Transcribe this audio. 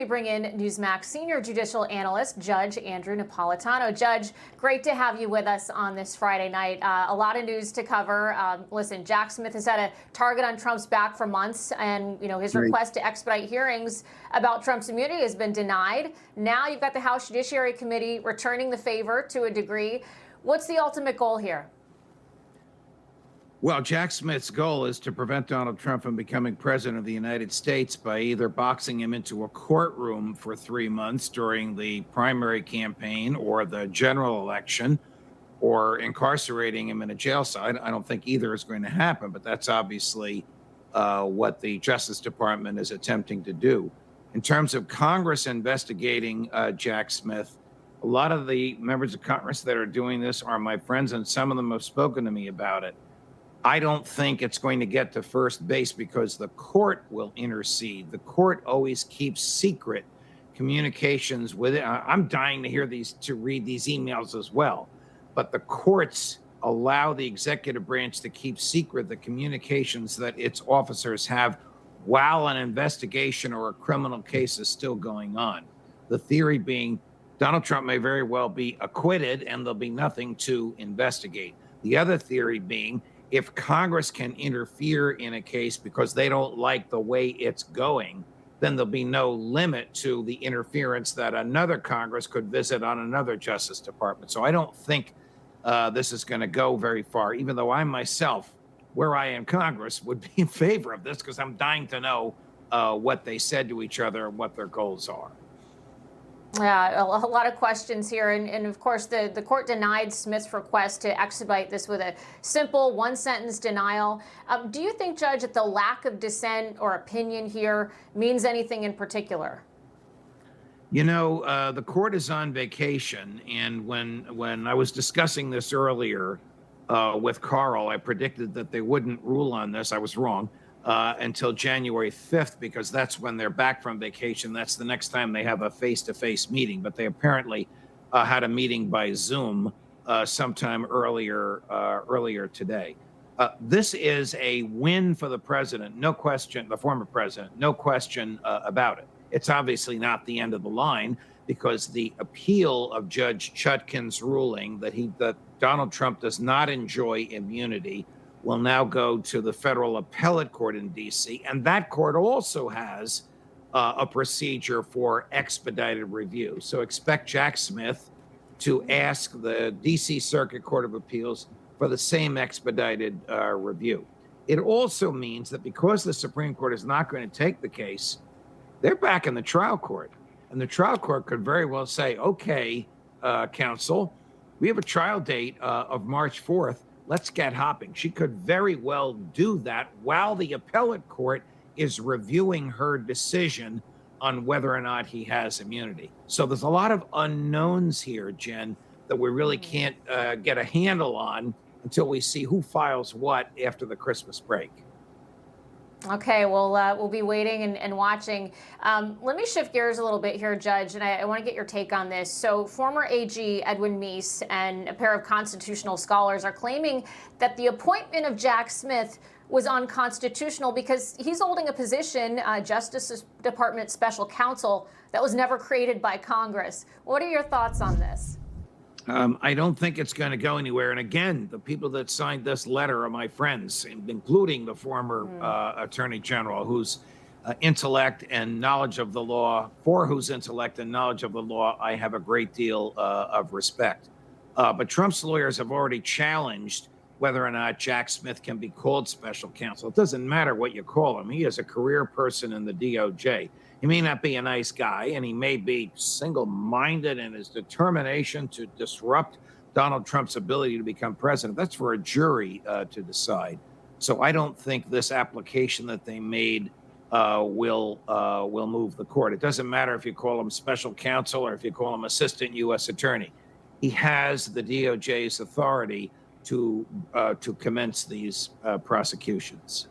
We bring in Newsmax senior judicial analyst, Judge Andrew Napolitano. Judge, great to have you with us on this Friday night. A lot of news to cover. Listen, Jack Smith has had a target on Trump's back for months, and his request to expedite hearings about Trump's immunity has been denied. Now you've got the House Judiciary Committee returning the favor to a degree. What's the ultimate goal here? Well, Jack Smith's goal is to prevent Donald Trump from becoming president of the United States by either boxing him into a courtroom for 3 months during the primary campaign or the general election, or incarcerating him in a jail cell. I don't think either is going to happen, but that's obviously what the Justice Department is attempting to do. In terms of Congress investigating Jack Smith, a lot of the members of Congress that are doing this are my friends, and some of them have spoken to me about it. I don't think it's going to get to first base because the court will intercede. The court always keeps secret communications with it. I'm dying to read these emails as well. But the courts allow the executive branch to keep secret the communications that its officers have while an investigation or a criminal case is still going on. The theory being Donald Trump may very well be acquitted and there'll be nothing to investigate. The other theory being, if Congress can interfere in a case because they don't like the way it's going, then there'll be no limit to the interference that another Congress could visit on another Justice Department. So I don't think this is going to go very far, even though I myself, where I am Congress, would be in favor of this because I'm dying to know what they said to each other and what their goals are. Yeah, a lot of questions here. And of course, the court denied Smith's request to expedite this with a simple one-sentence denial. Do you think, Judge, that the lack of dissent or opinion here means anything in particular? The court is on vacation. And when I was discussing this earlier with Carl, I predicted that they wouldn't rule on this. I was wrong. Until January 5th, because that's when they're back from vacation. That's the next time they have a face-to-face meeting. But they apparently had a meeting by Zoom sometime earlier today. This is a win for the president, no question, the former president, no question about it. It's obviously not the end of the line because the appeal of Judge Chutkan's ruling that Donald Trump does not enjoy immunity will now go to the federal appellate court in D.C. And that court also has a procedure for expedited review. So expect Jack Smith to ask the D.C. Circuit Court of Appeals for the same expedited review. It also means that because the Supreme Court is not going to take the case, they're back in the trial court. And the trial court could very well say, okay, counsel, we have a trial date of March 4th. Let's get hopping. She could very well do that while the appellate court is reviewing her decision on whether or not he has immunity. So there's a lot of unknowns here, Jen, that we really can't get a handle on until we see who files what after the Christmas break. Okay, well, we'll be waiting and watching. Let me shift gears a little bit here, Judge, and I want to get your take on this. So former AG Edwin Meese and a pair of constitutional scholars are claiming that the appointment of Jack Smith was unconstitutional because he's holding a position, Justice Department Special Counsel, that was never created by Congress. What are your thoughts on this? I don't think it's going to go anywhere. And again, the people that signed this letter are my friends, including the former Attorney General, whose intellect and knowledge of the law, for whose intellect and knowledge of the law, I have a great deal of respect. But Trump's lawyers have already challenged whether or not Jack Smith can be called special counsel. It doesn't matter what you call him. He is a career person in the DOJ. He may not be a nice guy, and he may be single-minded in his determination to disrupt Donald Trump's ability to become president. That's for a jury to decide. So I don't think this application that they made will move the court. It doesn't matter if you call him special counsel or if you call him assistant U.S. attorney. He has the DOJ's authority to commence these prosecutions.